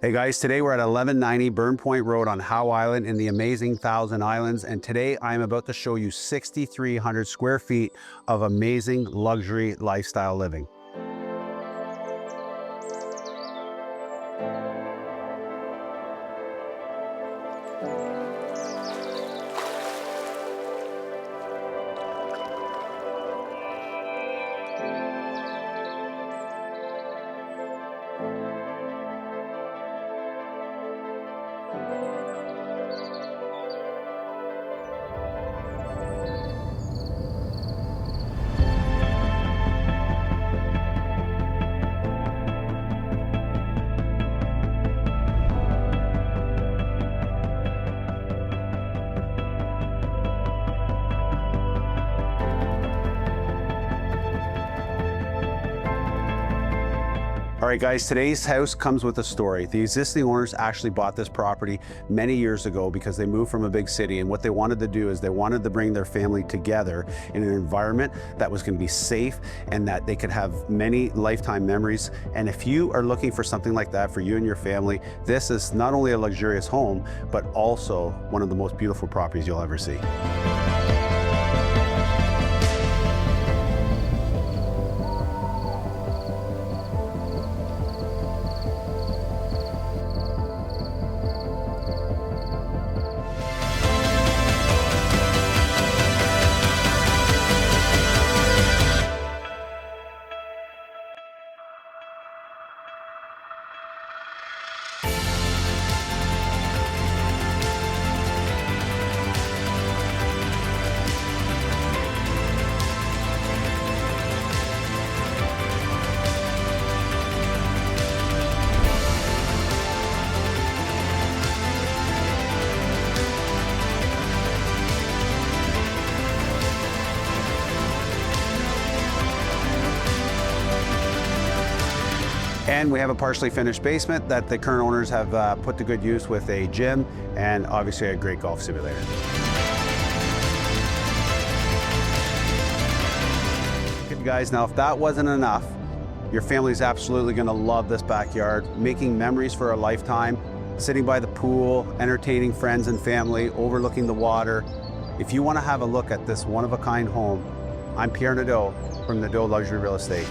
Hey guys, today we're at 1190 Burn Point Road on Howe Island in the amazing Thousand Islands. And today I'm about to show you 6,300 square feet of amazing luxury lifestyle living. All right guys, today's house comes with a story. The existing owners actually bought this property many years ago because they moved from a big city, and what they wanted to do is they wanted to bring their family together in an environment that was going to be safe and that they could have many lifetime memories. And if you are looking for something like that for you and your family, this is not only a luxurious home, but also one of the most beautiful properties you'll ever see. And we have a partially finished basement that the current owners have put to good use with a gym and obviously a great golf simulator. Okay, guys, now if that wasn't enough, your family's absolutely going to love this backyard, making memories for a lifetime, sitting by the pool, entertaining friends and family, overlooking the water. If you want to have a look at this one-of-a-kind home, I'm Pierre Nadeau from Nadeau Luxury Real Estate.